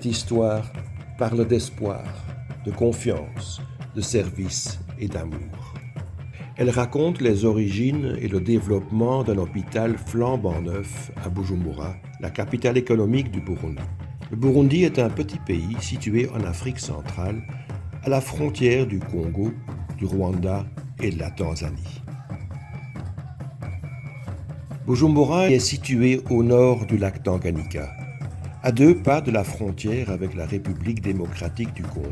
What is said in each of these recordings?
Cette histoire parle d'espoir, de confiance, de service et d'amour. Elle raconte les origines et le développement d'un hôpital flambant neuf à Bujumbura, la capitale économique du Burundi. Le Burundi est un petit pays situé en Afrique centrale, à la frontière du Congo, du Rwanda et de la Tanzanie. Bujumbura est situé au nord du lac Tanganyika, à 2 pas de la frontière avec la République démocratique du Congo.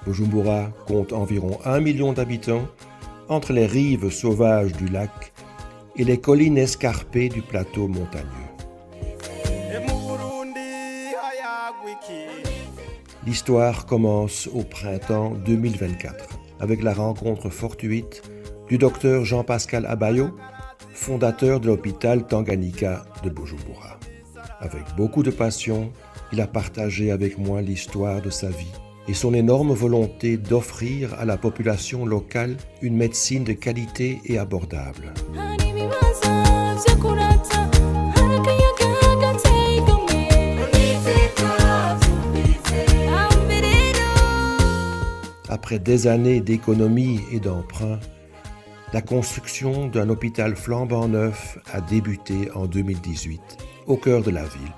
Bujumbura compte environ 1 million d'habitants entre les rives sauvages du lac et les collines escarpées du plateau montagneux. L'histoire commence au printemps 2024 avec la rencontre fortuite du docteur Jean-Pascal Abayo, fondateur de l'hôpital Tanganyika de Bujumbura. Avec beaucoup de passion, il a partagé avec moi l'histoire de sa vie et son énorme volonté d'offrir à la population locale une médecine de qualité et abordable. Après des années d'économie et d'emprunt, la construction d'un hôpital flambant neuf a débuté en 2018, au cœur de la ville.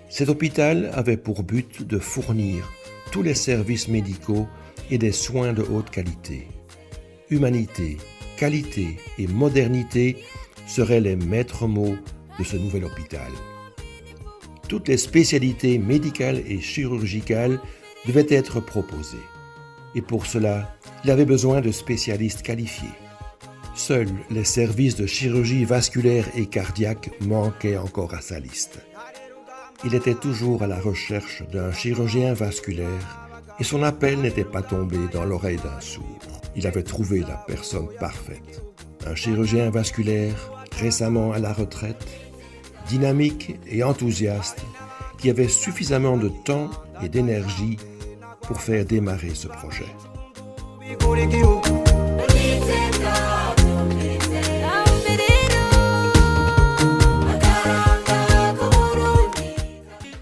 Cet hôpital avait pour but de fournir tous les services médicaux et des soins de haute qualité. Humanité, qualité et modernité seraient les maîtres mots de ce nouvel hôpital. Toutes les spécialités médicales et chirurgicales devaient être proposées. Et pour cela, il avait besoin de spécialistes qualifiés. Seuls les services de chirurgie vasculaire et cardiaque manquaient encore à sa liste. Il était toujours à la recherche d'un chirurgien vasculaire et son appel n'était pas tombé dans l'oreille d'un sourd. Il avait trouvé la personne parfaite. Un chirurgien vasculaire récemment à la retraite, dynamique et enthousiaste, qui avait suffisamment de temps et d'énergie pour faire démarrer ce projet.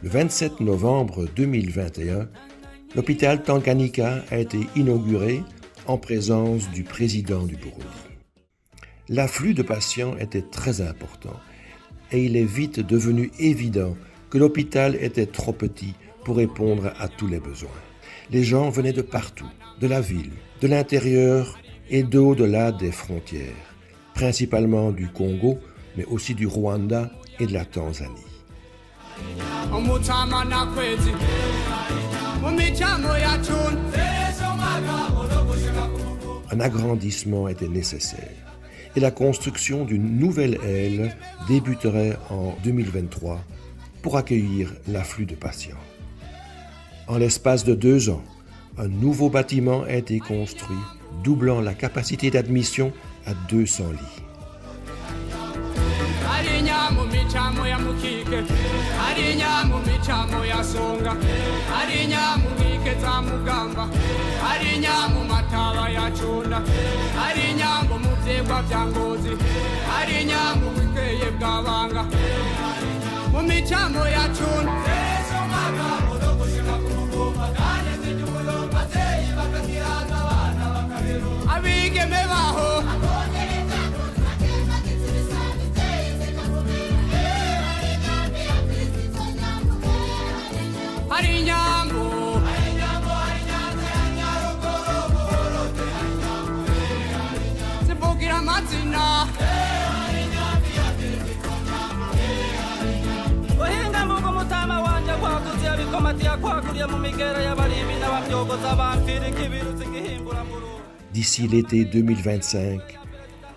Le 27 novembre 2021, l'hôpital Tanganyika a été inauguré en présence du président du Burundi. L'afflux de patients était très important et il est vite devenu évident que l'hôpital était trop petit pour répondre à tous les besoins. Les gens venaient de partout, de la ville, de l'intérieur et d'au-delà des frontières, principalement du Congo, mais aussi du Rwanda et de la Tanzanie. Un agrandissement était nécessaire et la construction d'une nouvelle aile débuterait en 2023 pour accueillir l'afflux de patients. En l'espace de 2 ans, un nouveau bâtiment a été construit, doublant la capacité d'admission à 200 lits. D'ici l'été 2025,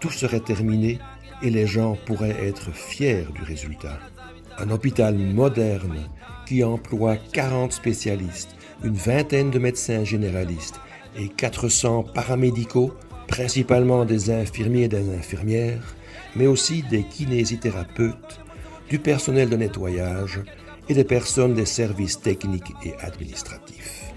tout serait terminé et les gens pourraient être fiers du résultat. Un hôpital moderne qui emploie 40 spécialistes, une vingtaine de médecins généralistes et 400 paramédicaux, principalement des infirmiers et des infirmières, mais aussi des kinésithérapeutes, du personnel de nettoyage et des personnes des services techniques et administratifs.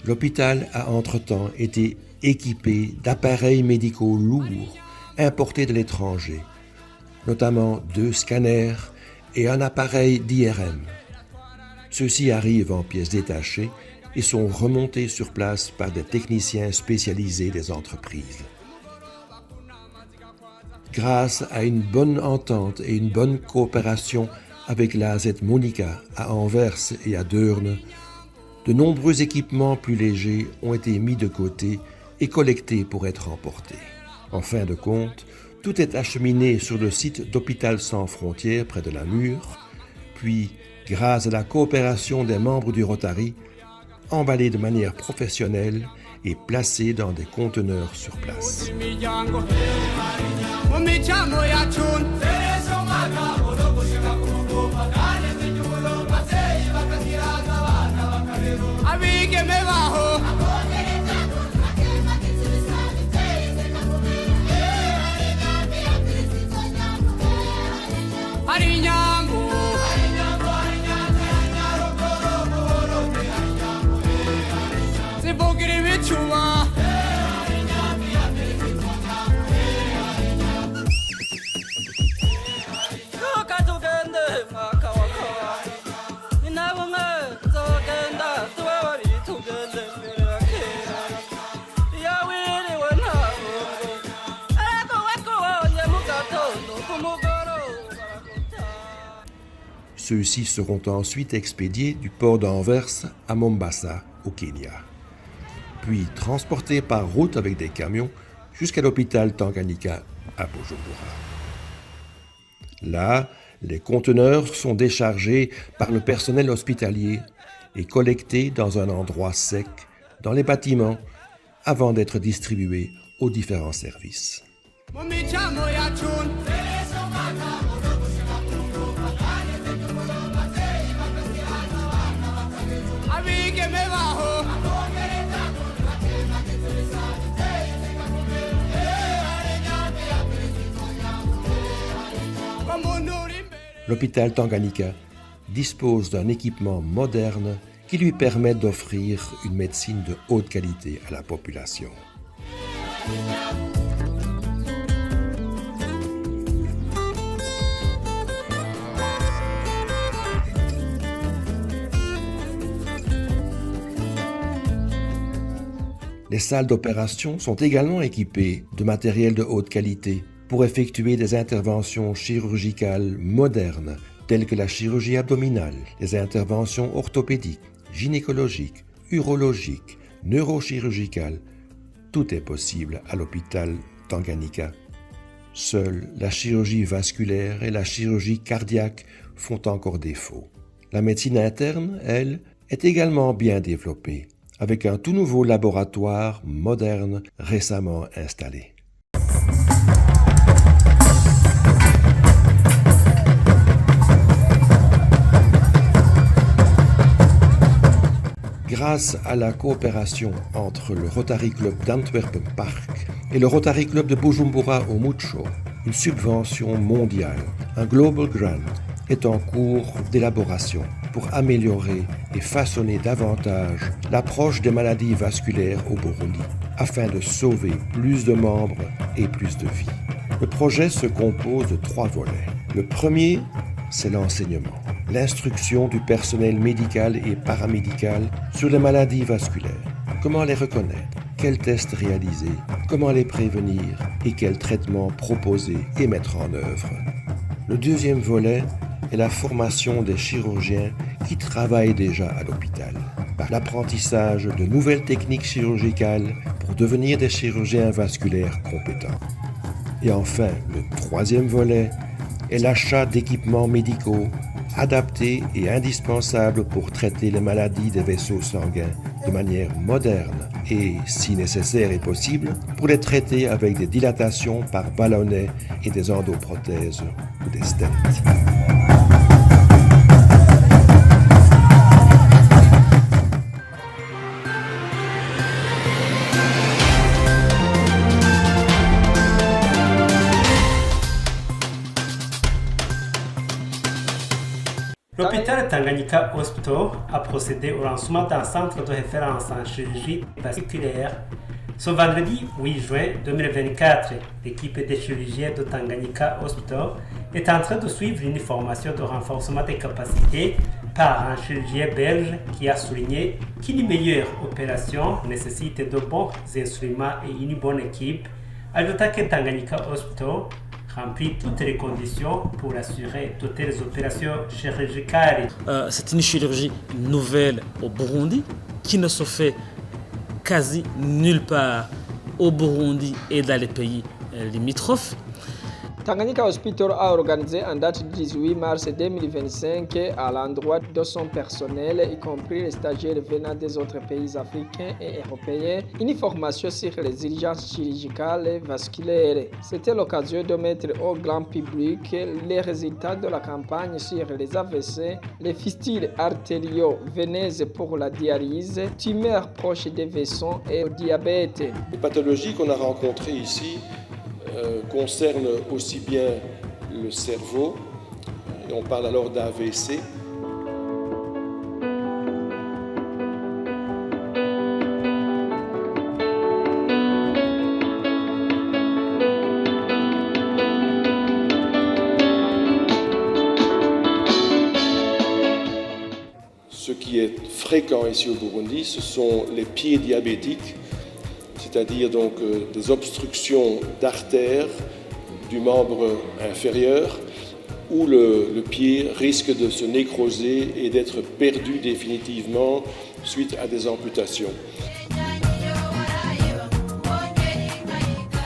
L'hôpital a entre-temps été équipé d'appareils médicaux lourds importés de l'étranger, notamment 2 scanners et un appareil d'IRM. Ceux-ci arrivent en pièces détachées et sont remontés sur place par des techniciens spécialisés des entreprises. Grâce à une bonne entente et une bonne coopération avec l'AZ Monica à Anvers et à Deurne, de nombreux équipements plus légers ont été mis de côté et collectés pour être emportés. En fin de compte, tout est acheminé sur le site d'Hôpital Sans Frontières près de Namur, puis, grâce à la coopération des membres du Rotary, emballé de manière professionnelle et placé dans des conteneurs sur place. Ceux-ci seront ensuite expédiés du port d'Anvers à Mombasa, au Kenya, puis transportés par route avec des camions jusqu'à l'hôpital Tanganyika à Bujumbura. Là, les conteneurs sont déchargés par le personnel hospitalier et collectés dans un endroit sec, dans les bâtiments, avant d'être distribués aux différents services. L'hôpital Tanganyika dispose d'un équipement moderne qui lui permet d'offrir une médecine de haute qualité à la population. Les salles d'opération sont également équipées de matériel de haute qualité pour effectuer des interventions chirurgicales modernes telles que la chirurgie abdominale, les interventions orthopédiques, gynécologiques, urologiques, neurochirurgicales. Tout est possible à l'hôpital Tanganyika. Seule la chirurgie vasculaire et la chirurgie cardiaque font encore défaut. La médecine interne, elle, est également bien développée, avec un tout nouveau laboratoire moderne récemment installé. Grâce à la coopération entre le Rotary Club d'Antwerpen Park et le Rotary Club de Bujumbura au Mucho, une subvention mondiale, un Global Grant, est en cours d'élaboration pour améliorer et façonner davantage l'approche des maladies vasculaires au Burundi, afin de sauver plus de membres et plus de vies. Le projet se compose de 3 volets. Le premier, c'est l'enseignement, l'instruction du personnel médical et paramédical sur les maladies vasculaires. Comment les reconnaître, quels tests réaliser, comment les prévenir et quels traitements proposer et mettre en œuvre. Le deuxième volet est la formation des chirurgiens qui travaillent déjà à l'hôpital, par l'apprentissage de nouvelles techniques chirurgicales pour devenir des chirurgiens vasculaires compétents. Et enfin, le troisième volet est l'achat d'équipements médicaux adapté et indispensable pour traiter les maladies des vaisseaux sanguins de manière moderne et, si nécessaire et possible, pour les traiter avec des dilatations par ballonnet et des endoprothèses ou des stents. L'hôpital Tanganyika Hospital a procédé au lancement d'un centre de référence en chirurgie vasculaire. Ce vendredi 8 juin 2024, l'équipe des chirurgiens de Tanganyika Hospital est en train de suivre une formation de renforcement des capacités par un chirurgien belge qui a souligné qu'une meilleure opération nécessite de bons instruments et une bonne équipe, ajoutant que Tanganyika Hospital remplit toutes les conditions pour assurer de telles opérations chirurgicales. C'est une chirurgie nouvelle au Burundi qui ne se fait quasi nulle part au Burundi et dans les pays limitrophes. Tanganyika Hospital a organisé en date du 18 mars 2025 à l'endroit de son personnel, y compris les stagiaires venant des autres pays africains et européens, une formation sur les urgences chirurgicales et vasculaires. C'était l'occasion de mettre au grand public les résultats de la campagne sur les AVC, les fistules artério-veineuses pour la dialyse, tumeurs proches des vaisseaux et le diabète. Les pathologies qu'on a rencontrées ici concerne aussi bien le cerveau, et on parle alors d'AVC. Ce qui est fréquent ici au Burundi, ce sont les pieds diabétiques, c'est-à-dire donc des obstructions d'artères du membre inférieur où le pied risque de se nécroser et d'être perdu définitivement suite à des amputations.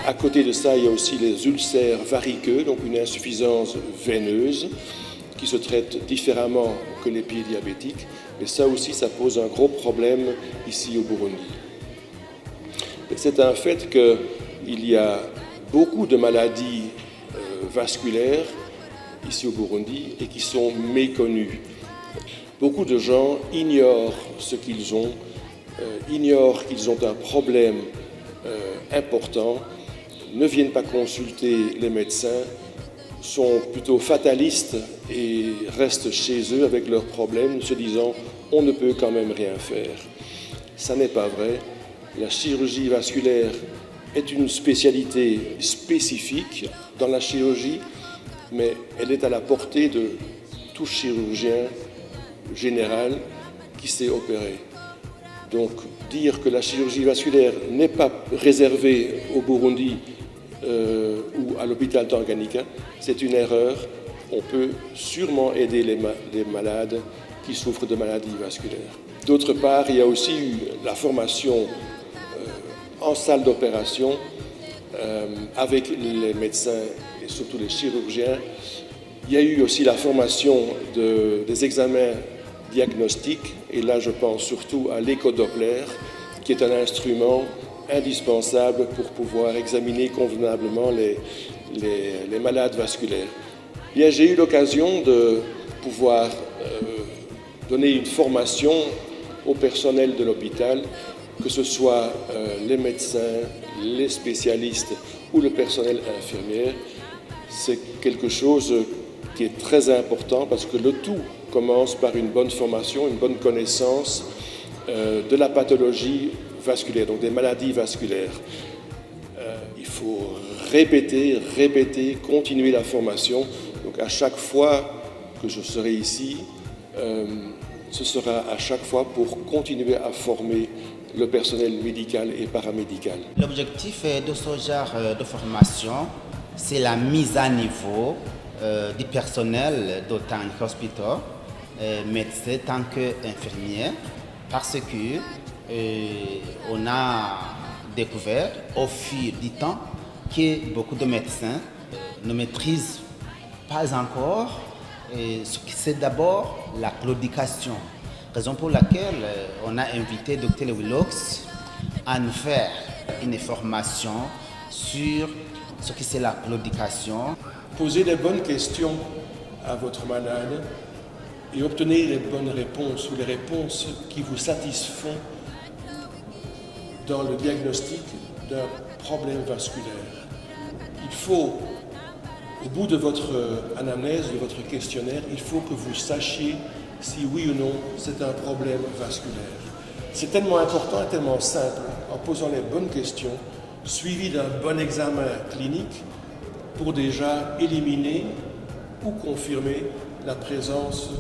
À côté de ça, il y a aussi les ulcères variqueux, donc une insuffisance veineuse qui se traite différemment que les pieds diabétiques. Mais ça aussi, ça pose un gros problème ici au Burundi. C'est un fait qu'il y a beaucoup de maladies vasculaires ici au Burundi et qui sont méconnues. Beaucoup de gens ignorent ce qu'ils ont, ignorent qu'ils ont un problème important, ne viennent pas consulter les médecins, sont plutôt fatalistes et restent chez eux avec leurs problèmes, se disant « on ne peut quand même rien faire ». Ça n'est pas vrai. La chirurgie vasculaire est une spécialité spécifique dans la chirurgie, mais elle est à la portée de tout chirurgien général qui sait opérer. Donc dire que la chirurgie vasculaire n'est pas réservée au Burundi ou à l'hôpital Tanganyika, c'est une erreur. On peut sûrement aider les malades qui souffrent de maladies vasculaires. D'autre part, il y a aussi eu la formation en salle d'opération avec les médecins et surtout les chirurgiens. Il y a eu aussi la formation des examens diagnostiques et là je pense surtout à l'écho-Doppler qui est un instrument indispensable pour pouvoir examiner convenablement les malades vasculaires. Bien, j'ai eu l'occasion de pouvoir donner une formation au personnel de l'hôpital, que ce soit les médecins, les spécialistes ou le personnel infirmier. C'est quelque chose qui est très important parce que le tout commence par une bonne formation, une bonne connaissance de la pathologie vasculaire, donc des maladies vasculaires. Il faut répéter, continuer la formation. Donc à chaque fois que je serai ici, ce sera à chaque fois pour continuer à former le personnel médical et paramédical. L'objectif de ce genre de formation, c'est la mise à niveau du personnel de Tanganyika Hospital, médecins tant qu'infirmiers, parce que on a découvert au fil du temps que beaucoup de médecins ne maîtrisent pas encore c'est d'abord la claudication. Raison pour laquelle on a invité Dr Willox à nous faire une formation sur ce que c'est la claudication. Posez les bonnes questions à votre malade et obtenez les bonnes réponses ou les réponses qui vous satisfont dans le diagnostic d'un problème vasculaire. Il faut, au bout de votre anamnèse, de votre questionnaire, il faut que vous sachiez si oui ou non c'est un problème vasculaire. C'est tellement important et tellement simple en posant les bonnes questions, suivi d'un bon examen clinique pour déjà éliminer ou confirmer la présence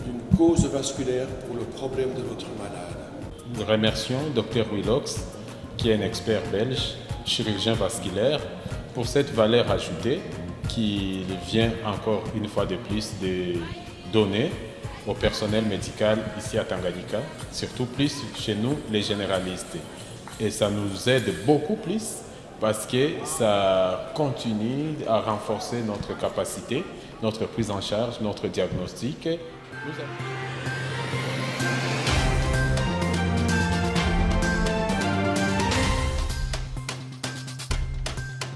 d'une cause vasculaire pour le problème de votre malade. Nous remercions Dr Willox, qui est un expert belge, chirurgien vasculaire, pour cette valeur ajoutée qui vient encore une fois de plus de donner au personnel médical ici à Tanganyika, surtout plus chez nous les généralistes. Et ça nous aide beaucoup plus parce que ça continue à renforcer notre capacité, notre prise en charge, notre diagnostic.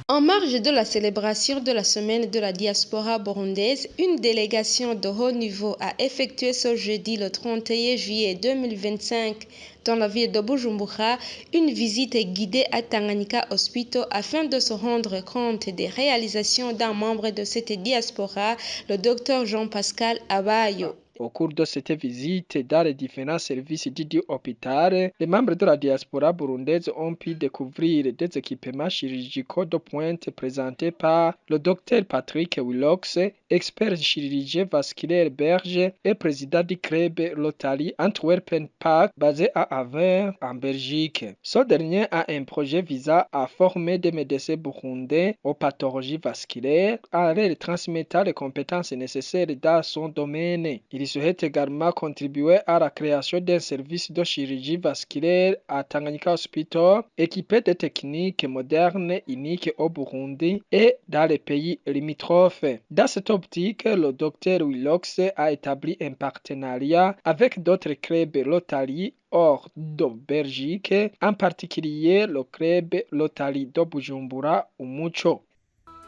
En marge de la célébration de la semaine de la diaspora burundaise, une délégation de haut niveau a effectué ce jeudi le 31 juillet 2025 dans la ville de Bujumbura une visite guidée à Tanganyika Hospital afin de se rendre compte des réalisations d'un membre de cette diaspora, le docteur Jean-Pascal Abayo. Au cours de cette visite dans les différents services du hôpital, les membres de la diaspora burundaise ont pu découvrir des équipements chirurgicaux de pointe présentés par le docteur Patrick Willox, expert chirurgien vasculaire belge et président du club Rotary Antwerpen Park basé à Anvers en Belgique. Ce dernier a un projet visant à former des médecins burundais aux pathologies vasculaires en leur transmettant les compétences nécessaires dans son domaine. Il souhaite également contribuer à la création d'un service de chirurgie vasculaire à Tanganyika Hospital équipé de techniques modernes uniques au Burundi et dans les pays limitrophes. Dans cette optique, le docteur Willox a établi un partenariat avec d'autres clubs Rotary hors de Belgique, en particulier le club Rotary de Bujumbura Umuco.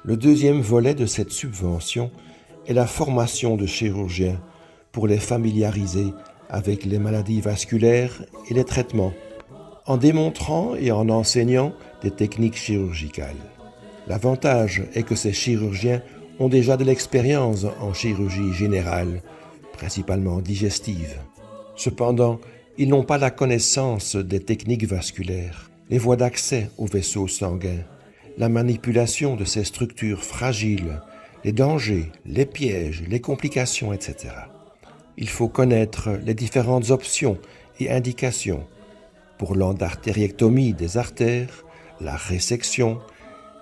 Le deuxième volet de cette subvention est la formation de chirurgiens pour les familiariser avec les maladies vasculaires et les traitements, en démontrant et en enseignant des techniques chirurgicales. L'avantage est que ces chirurgiens ont déjà de l'expérience en chirurgie générale, principalement digestive. Cependant, ils n'ont pas la connaissance des techniques vasculaires, les voies d'accès aux vaisseaux sanguins, la manipulation de ces structures fragiles, les dangers, les pièges, les complications, etc. Il faut connaître les différentes options et indications pour l'endartériectomie des artères, la résection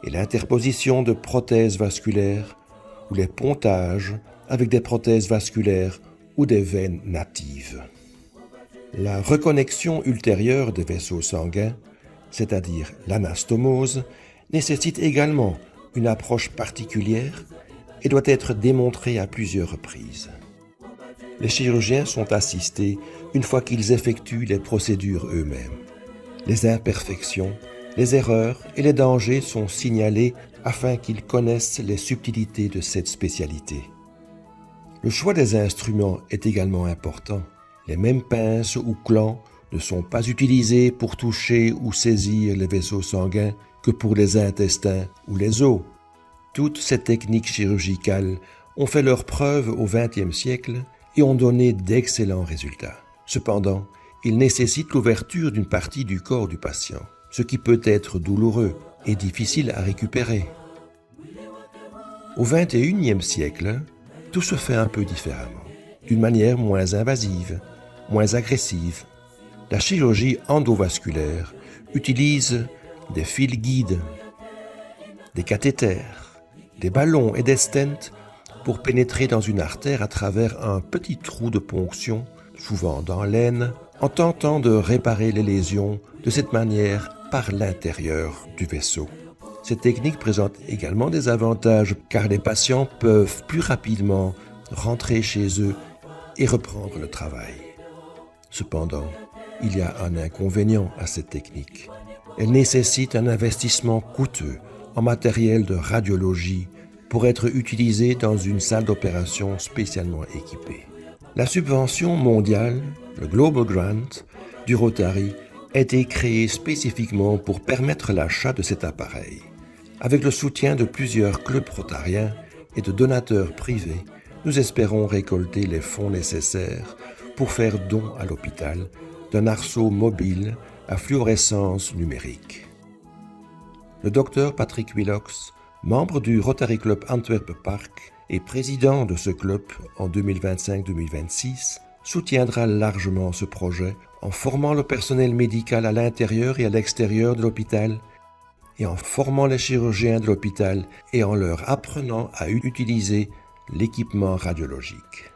et l'interposition de prothèses vasculaires ou les pontages avec des prothèses vasculaires ou des veines natives. La reconnexion ultérieure des vaisseaux sanguins, c'est-à-dire l'anastomose, nécessite également une approche particulière et doit être démontrée à plusieurs reprises. Les chirurgiens sont assistés une fois qu'ils effectuent les procédures eux-mêmes. Les imperfections, les erreurs et les dangers sont signalés afin qu'ils connaissent les subtilités de cette spécialité. Le choix des instruments est également important. Les mêmes pinces ou clans ne sont pas utilisés pour toucher ou saisir les vaisseaux sanguins que pour les intestins ou les os. Toutes ces techniques chirurgicales ont fait leurs preuves au XXe siècle et ont donné d'excellents résultats. Cependant, ils nécessitent l'ouverture d'une partie du corps du patient, ce qui peut être douloureux et difficile à récupérer. Au XXIe siècle, tout se fait un peu différemment, d'une manière moins invasive, moins agressive. La chirurgie endovasculaire utilise des fils guides, des cathéters, des ballons et des stents pour pénétrer dans une artère à travers un petit trou de ponction, souvent dans l'aine, en tentant de réparer les lésions de cette manière par l'intérieur du vaisseau. Cette technique présente également des avantages car les patients peuvent plus rapidement rentrer chez eux et reprendre le travail. Cependant, il y a un inconvénient à cette technique. Elle nécessite un investissement coûteux en matériel de radiologie pour être utilisée dans une salle d'opération spécialement équipée. La subvention mondiale, le Global Grant, du Rotary a été créée spécifiquement pour permettre l'achat de cet appareil. Avec le soutien de plusieurs clubs rotariens et de donateurs privés, nous espérons récolter les fonds nécessaires pour faire don à l'hôpital d'un arceau mobile à fluorescence numérique. Le docteur Patrick Willox, membre du Rotary Club Antwerp Park et président de ce club en 2025-2026, soutiendra largement ce projet en formant le personnel médical à l'intérieur et à l'extérieur de l'hôpital et en formant les chirurgiens de l'hôpital et en leur apprenant à utiliser l'équipement radiologique.